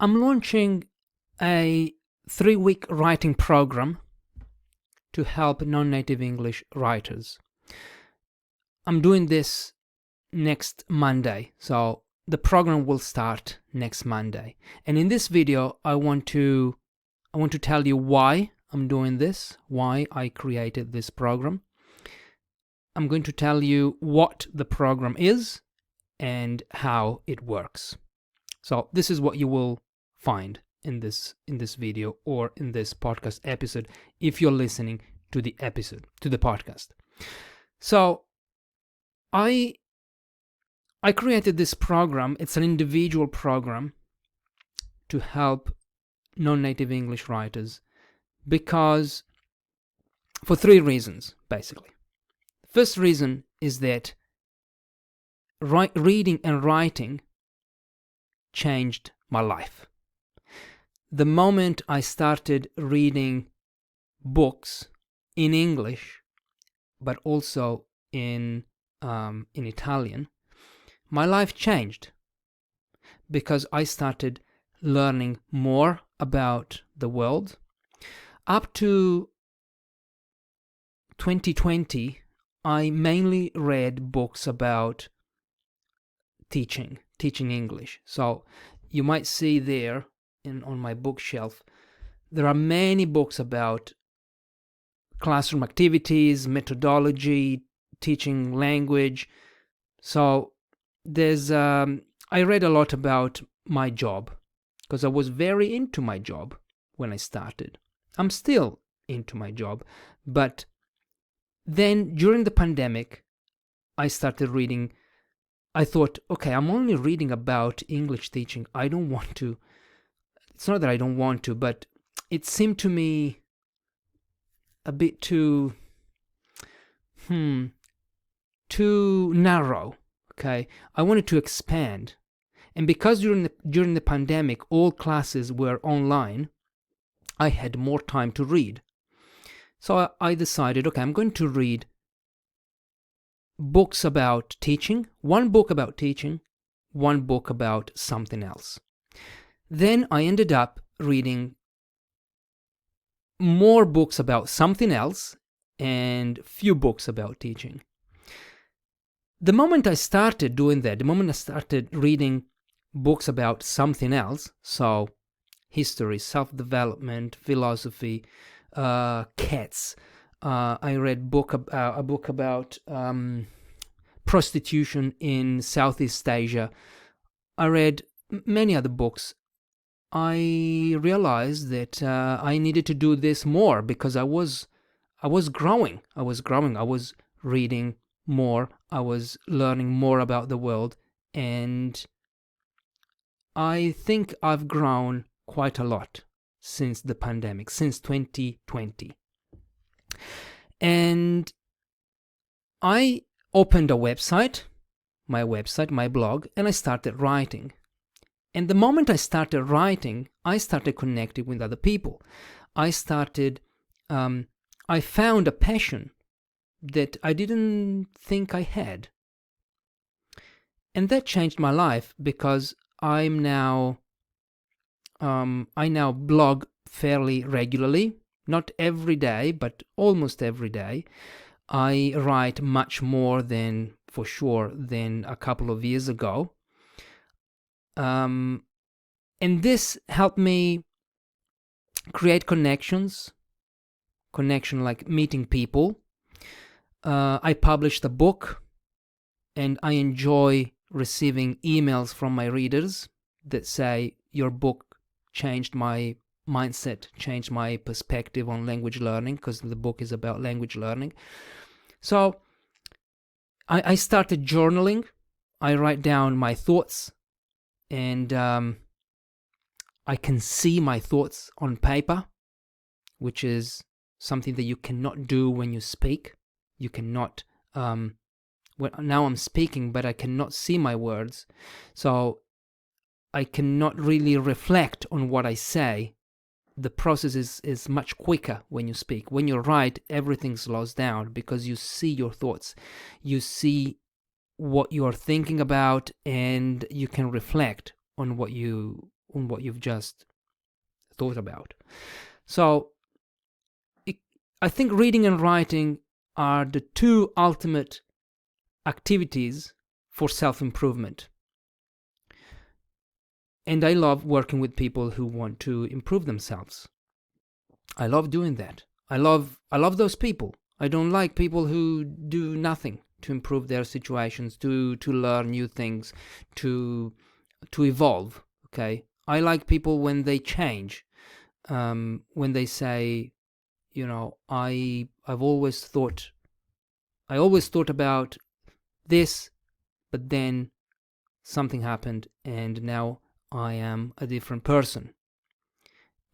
I'm launching a 3-week writing program to help non-native English writers. I'm doing this next Monday, so the program will start next Monday. And in this video, I want to tell you why I'm doing this, why I created this program. I'm going to tell you what the program is and how it works. So this is what you will find in this video or in this podcast episode if you're listening to the podcast. So I created this program. It's an individual program to help non-native English writers because for 3 reasons, basically. First reason is that reading and writing changed my life. The moment I started reading books in English, but also in Italian, my life changed because I started learning more about the world. Up to 2020, I mainly read books about teaching English. So you might see there on my bookshelf, there are many books about classroom activities, methodology, teaching language. So there's I read a lot about my job because I was very into my job when I started. I'm still into my job, but then during the pandemic, I started reading. I thought, okay, I'm only reading about English teaching. I don't want to. It's not that I don't want to, but it seemed to me a bit too narrow. Okay, I wanted to expand, and because during the pandemic all classes were online, I had more time to read. So I decided, okay, I'm going to read books about teaching, one book about teaching, one book about something else. Then I ended up reading more books about something else and few books about teaching. The moment I started doing that, the moment I started reading books about something else, so history, self-development, philosophy, cats, I read a book about prostitution in Southeast Asia. I read many other books. I realized that I needed to do this more because I was growing. I was reading more. I was learning more about the world, and I think I've grown quite a lot since the pandemic, since 2020. And I opened a website, my blog, and I started writing. And the moment I started writing, I started connecting with other people. I found a passion that I didn't think I had. And that changed my life because I now blog fairly regularly, not every day, but almost every day. I write much more than a couple of years ago. And this helped me create connection like meeting people. I published a book, and I enjoy receiving emails from my readers that say, your book changed my mindset, changed my perspective on language learning, because the book is about language learning. So I started journaling. I write down my thoughts, and I can see my thoughts on paper, which is something that you cannot do when you speak. You cannot, now I'm speaking, but I cannot see my words. So I cannot really reflect on what I say. The process is much quicker when you speak. When you write, everything slows down because you see your thoughts. You see what you're thinking about, and you can reflect on what you on what you've just thought about. So I think reading and writing are the two ultimate activities for self-improvement. And I love working with people who want to improve themselves. I love doing that. I love those people. I don't like people who do nothing to improve their situations, to learn new things, to evolve. Okay, I like people when they change, when they say, you know, I always thought about this, but then something happened and now I am a different person.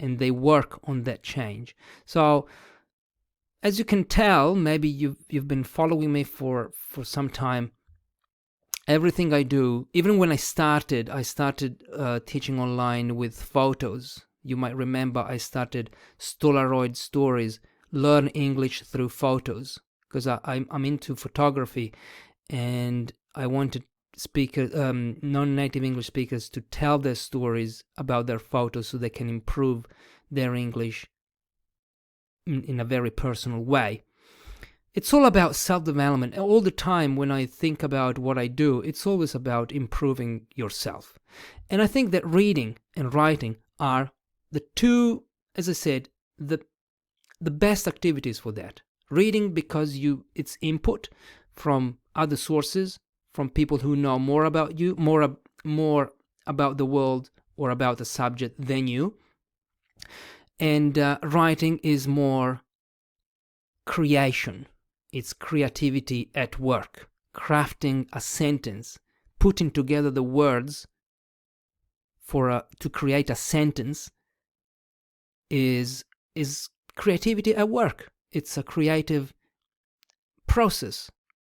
And they work on that change. So as you can tell, maybe you've been following me for some time. Everything I do, even when I started teaching online with photos. You might remember I started Stolaroid Stories, learn English through photos, because I'm into photography, and I wanted non-native English speakers to tell their stories about their photos so they can improve their English in a very personal way. It's all about self-development. All the time when I think about what I do, it's always about improving yourself. And I think that reading and writing are the two, as I said, the best activities for that. Reading because it's input from other sources, from people who know more about you, more about the world or about the subject than you. And writing is more creation. It's creativity at work, crafting a sentence, putting together the words to create a sentence is creativity at work. It's a creative process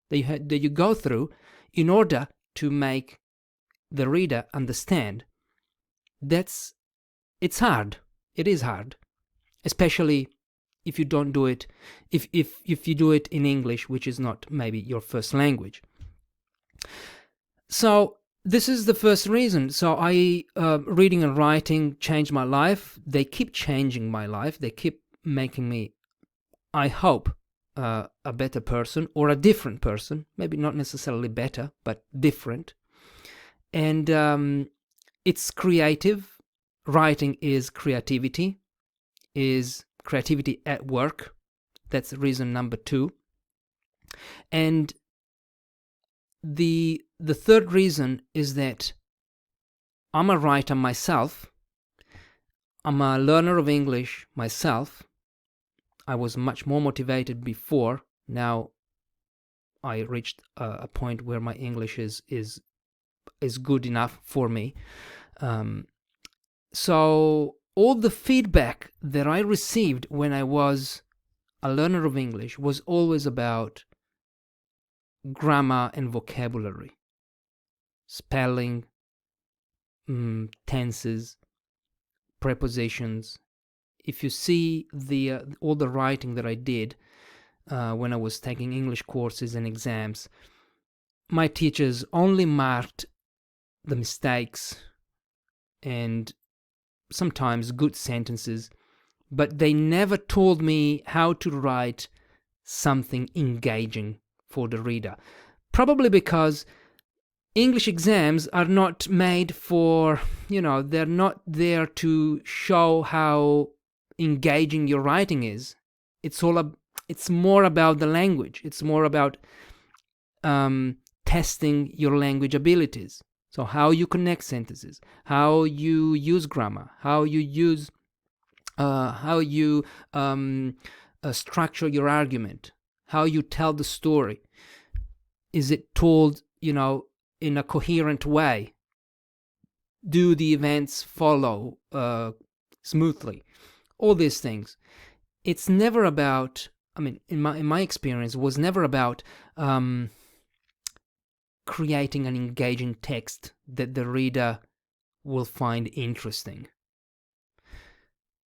that you go through in order to make the reader understand. It's hard. It is hard, especially if you don't do it, if you do it in English, which is not maybe your first language. So this is the first reason. So reading and writing changed my life. They keep changing my life. They keep making me, I hope, a better person or a different person. Maybe not necessarily better, but different. And it's creative. Writing is creativity at work. That's reason number 2. And the third reason is that I'm a writer myself. I'm a learner of English myself. I was much more motivated before. Now I reached a point where my English is good enough for me. So all the feedback that I received when I was a learner of English was always about grammar and vocabulary, spelling, tenses, prepositions. If you see all the writing that I did when I was taking English courses and exams, my teachers only marked the mistakes and sometimes good sentences, but they never told me how to write something engaging for the reader. Probably because English exams are not made for, they're not there to show how engaging your writing is. It's more about the language. It's more about testing your language abilities. So how you connect sentences, how you use grammar, how you structure your argument, how you tell the story. Is it told, in a coherent way? Do the events follow smoothly? All these things. It's never about, in my experience, it was never about creating an engaging text that the reader will find interesting.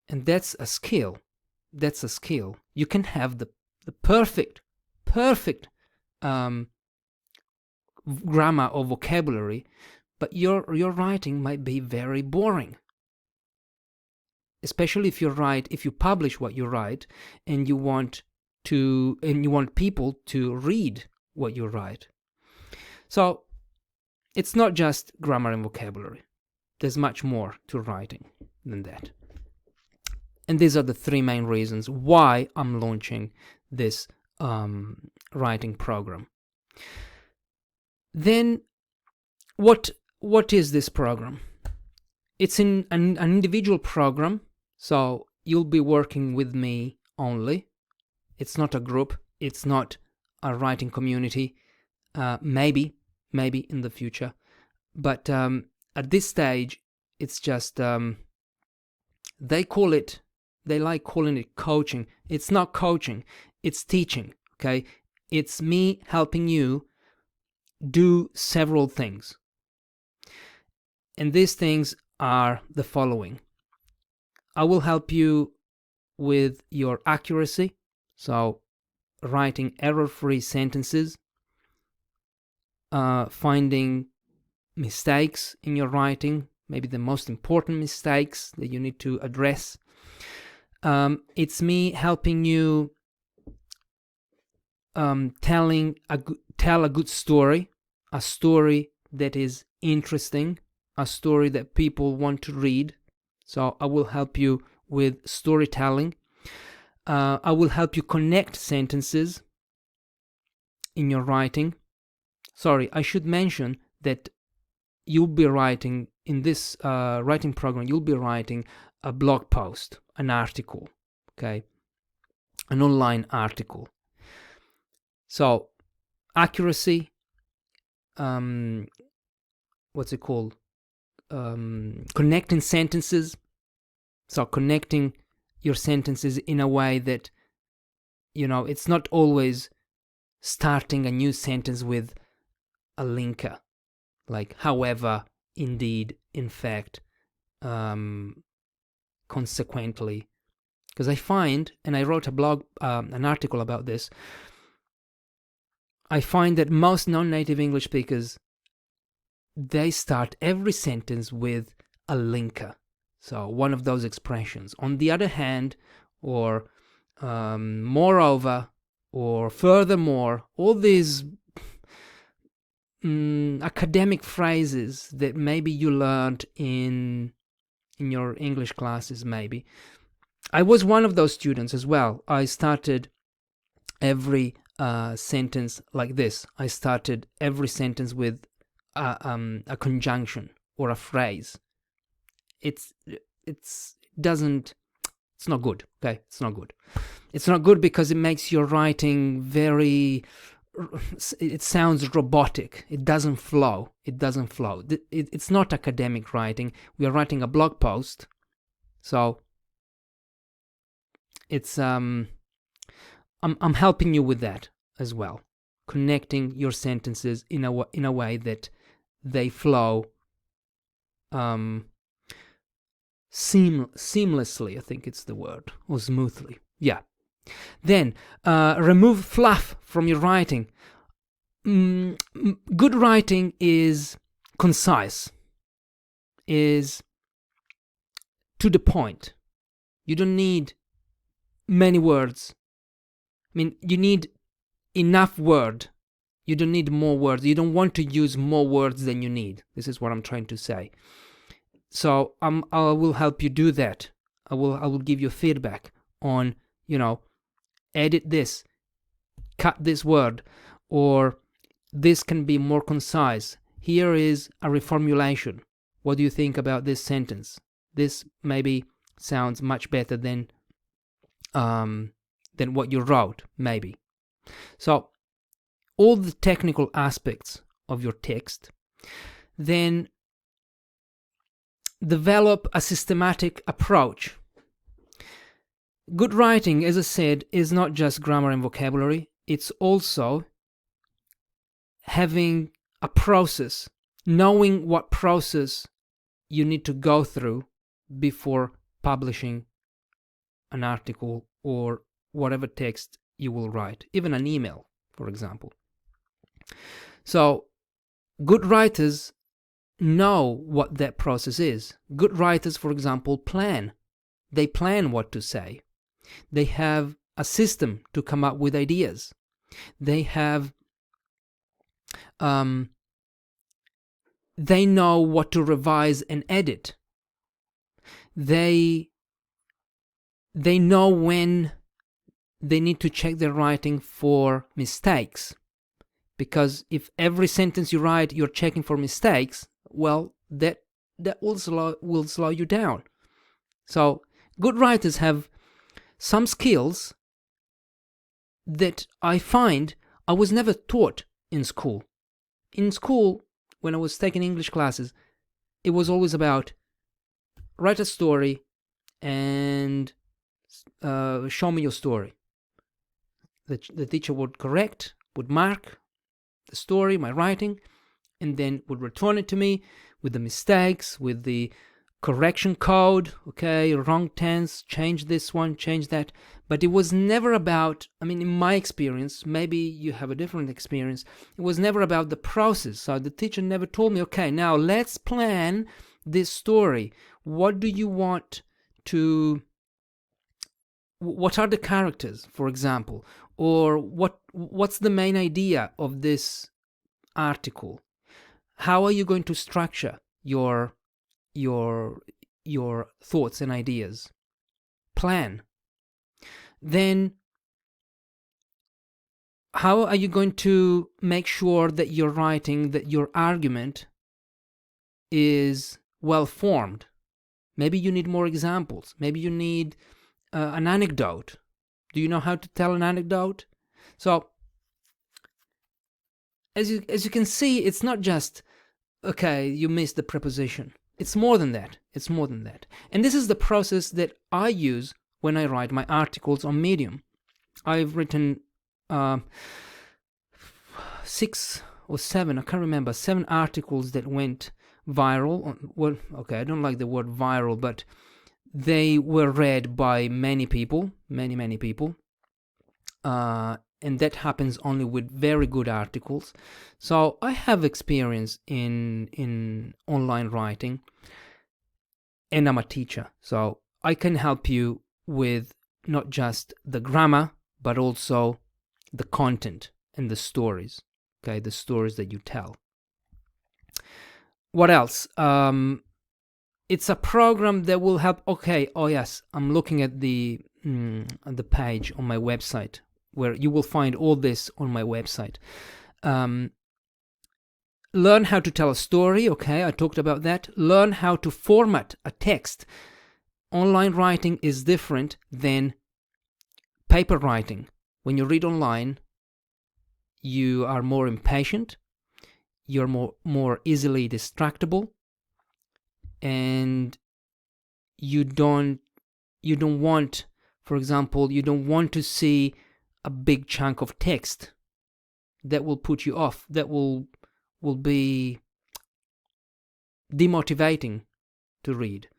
And that's a skill. You can have the perfect grammar or vocabulary, but your writing might be very boring. especially if you publish what you write, and you want people to read what you write. So it's not just grammar and vocabulary. There's much more to writing than that. And these are the three main reasons why I'm launching this writing program. Then, what is this program? It's an individual program, so you'll be working with me only. It's not a group. It's not a writing community. Maybe in the future, but at this stage, it's just they like calling it coaching. It's not coaching. It's teaching. Okay, it's me helping you do several things, and these things are the following. I will help you with your accuracy, so writing error-free sentences, finding mistakes in your writing, maybe the most important mistakes that you need to address. It's me helping you tell a good story, a story that is interesting, a story that people want to read. So I will help you with storytelling. I will help you connect sentences in your writing. Sorry, I should mention that you'll be writing, in this writing program, you'll be writing a blog post, an article, okay? An online article. So, accuracy, what's it called? Connecting sentences. So, connecting your sentences in a way that, it's not always starting a new sentence with a linker, like however, indeed, in fact, consequently. Because I find, and I wrote an article about this, I find that most non-native English speakers, they start every sentence with a linker. So one of those expressions. On the other hand, or moreover, or furthermore, all these academic phrases that maybe you learned in your English classes, maybe. I was one of those students as well. I started every sentence like this. I started every sentence with a conjunction or a phrase. It's not good. Okay, it's not good. It's not good because it makes your writing very. It sounds robotic. It doesn't flow. It's not academic writing. We are writing a blog post, so it's I'm helping you with that as well, connecting your sentences in a way that they flow seamlessly. I think it's the word, or smoothly. Yeah. Then, remove fluff from your writing. Good writing is concise, is to the point. You don't need many words. I mean, you need enough word. You don't need more words. You don't want to use more words than you need. This is what I'm trying to say. So I will help you do that. I will give you feedback on, edit this, cut this word, or this can be more concise. Here is a reformulation. What do you think about this sentence? This maybe sounds much better than what you wrote, maybe. So, all the technical aspects of your text. Then develop a systematic approach. Good writing, as I said, is not just grammar and vocabulary. It's also having a process, knowing what process you need to go through before publishing an article or whatever text you will write, even an email, for example. So, good writers know what that process is. Good writers, for example, plan They plan what to say. They have a system to come up with ideas. They have they know what to revise and edit. They know when they need to check their writing for mistakes. Because if every sentence you write you're checking for mistakes, well, that will slow you down. So good writers have some skills that I find I was never taught in school. In school, when I was taking English classes, it was always about write a story and show me your story. The teacher would correct, would mark the story, my writing, and then would return it to me with the mistakes, with the correction code, okay, wrong tense, change this one, change that. But it was never about, in my experience, maybe you have a different experience, it was never about the process. So the teacher never told me, okay, now let's plan this story. What do you want to, what are the characters, for example? Or what's the main idea of this article? How are you going to structure your thoughts and ideas? Plan. Then how are you going to make sure that your writing, that your argument is well formed? Maybe you need more examples. Maybe you need an anecdote. Do you know how to tell an anecdote? So as you can see, it's not just, okay, you missed the preposition. It's more than that. It's more than that. And this is the process that I use when I write my articles on Medium. I've written 6 or 7, I can't remember, 7 articles that went viral. Well, okay, I don't like the word viral, but they were read by many people, many people. And that happens only with very good articles. So I have experience in online writing, and I'm a teacher. So I can help you with not just the grammar, but also the content and the stories. Okay, the stories that you tell. What else? It's a program that will help. Okay, oh yes, I'm looking at the page on my website, where you will find all this on my website. Learn how to tell a story. Okay, I talked about that. Learn how to format a text. Online writing is different than paper writing. When you read online, you are more impatient, you're more easily distractible, and you don't want, for example, you don't want to see a big chunk of text. That will put you off. That will be demotivating to read.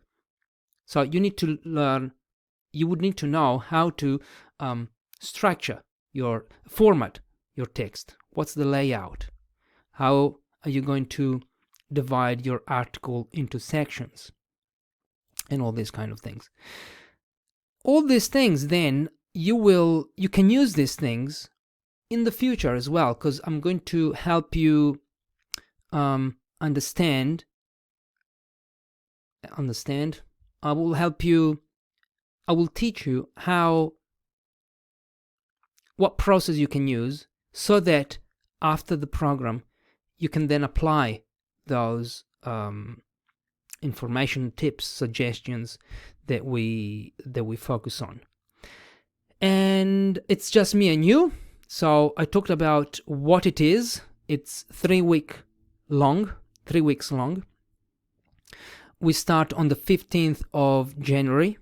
So you need to learn, you would need to know how to format your text. What's the layout? How are you going to divide your article into sections? And all these kind of things. All these things, then, you can use these things in the future as well, because I'm going to help you understand. I will teach you what process you can use, so that after the program you can then apply those information, tips, suggestions that we focus on. And it's just me and you. So I talked about what it is. It's 3 weeks long. We start on the 15th of January.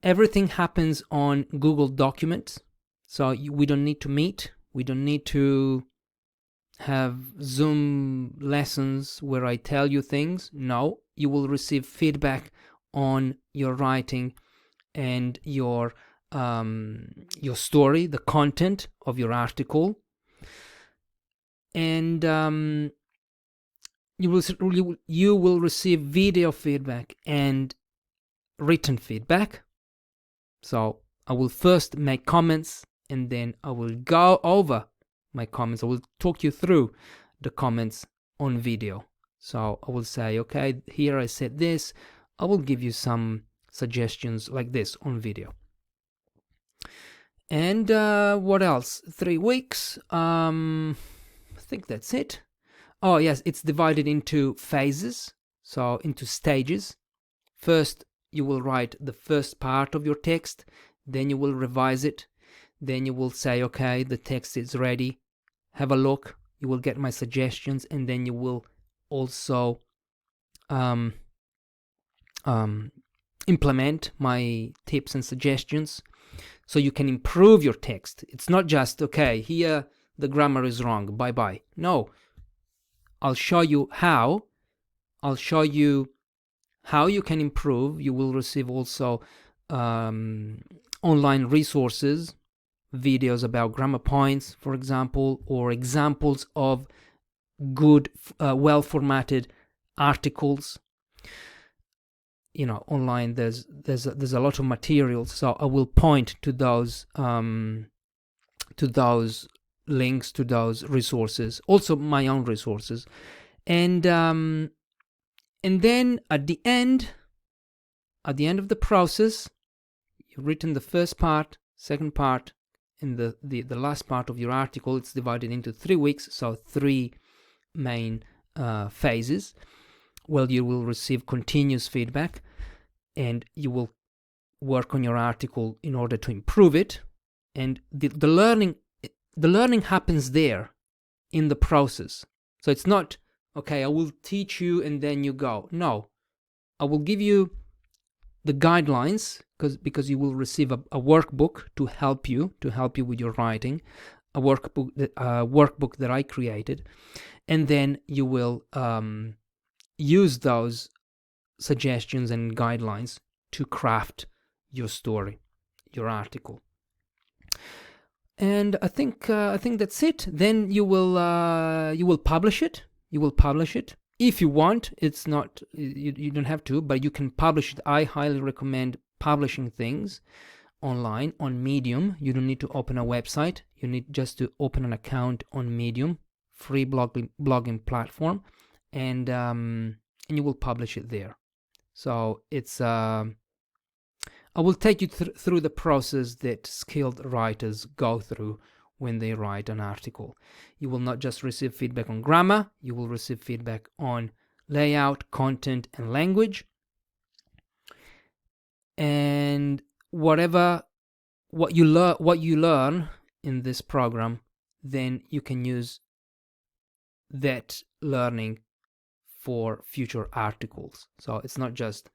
Everything happens on Google Documents. So we don't need to meet. We don't need to have Zoom lessons where I tell you things. No, you will receive feedback on your writing and your story, the content of your article, and you will receive video feedback and written feedback. So I will first make comments, and then I will go over my comments. I will talk you through the comments on video. So I will say, okay, here I said this. I will give you some suggestions like this on video. And what else? 3 weeks. I think that's it. Oh yes, it's divided into phases, so into stages. First, you will write the first part of your text, then you will revise it, then you will say, okay, the text is ready, have a look, you will get my suggestions, and then you will also implement my tips and suggestions so you can improve your text. It's not just, okay, here the grammar is wrong, bye-bye. No, I'll show you how. I'll show you how you can improve. You will receive also online resources, videos about grammar points, for example, or examples of good, well-formatted articles. You know, online there's a lot of materials, so I will point to those links, to those resources, also my own resources, and then at the end of the process, you've written the first part, second part, and the last part of your article. It's divided into 3 weeks, so 3 main phases. Well, you will receive continuous feedback, and you will work on your article in order to improve it, and the learning happens there in the process. So it's not, okay, I will teach you and then you go. No, I will give you the guidelines, because you will receive a workbook to help you with your writing, a workbook that I created, and then you will use those suggestions and guidelines to craft your story, your article. And I think that's it. Then you will publish it. You will publish it if you want. It's not, you don't have to, but you can publish it. I highly recommend publishing things online on Medium. You don't need to open a website. You need just to open an account on Medium, free blogging platform, and you will publish it there. So it's I will take you through the process that skilled writers go through when they write an article. You will not just receive feedback on grammar, you will receive feedback on layout, content, and language. And what you learn in this program, then you can use that learning for future articles. So it's not just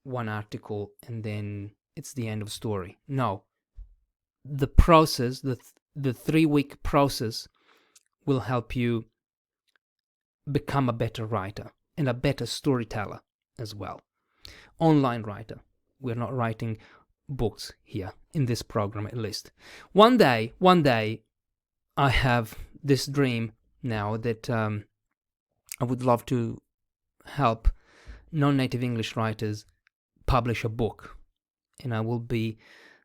one article and then it's the end of story. No, the process, the 3-week process, will help you become a better writer and a better storyteller as well. Online writer. We're not writing books here in this program, at least. One day, I have this dream now that I would love to help non-native English writers publish a book, and I will be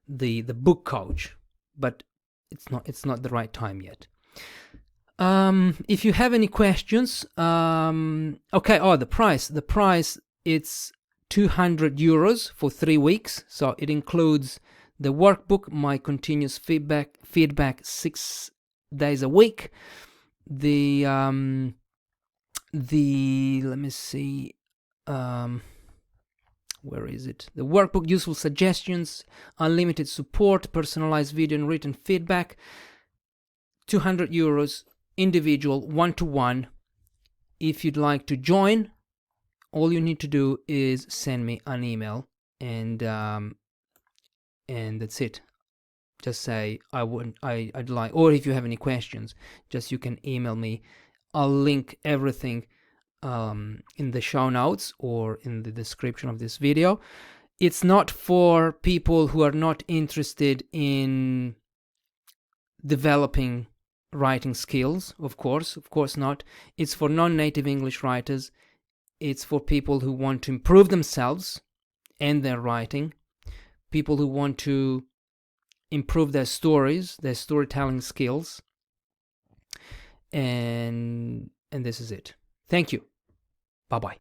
the book coach, but it's not the right time yet. If you have any questions, the price, it's €200 for 3 weeks, so it includes the workbook, my continuous feedback 6 days a week, the let me see, where is it? The workbook, useful suggestions, unlimited support, personalized video and written feedback, €200, individual, one-to-one. If you'd like to join, all you need to do is send me an email, and that's it. Just say I'd like, or if you have any questions, just you can email me. I'll link everything in the show notes or in the description of this video. It's not for people who are not interested in developing writing skills, of course not. It's for non-native English writers. It's for people who want to improve themselves and their writing, people who want to improve their stories, their storytelling skills, and this is it. Thank you. Bye-bye.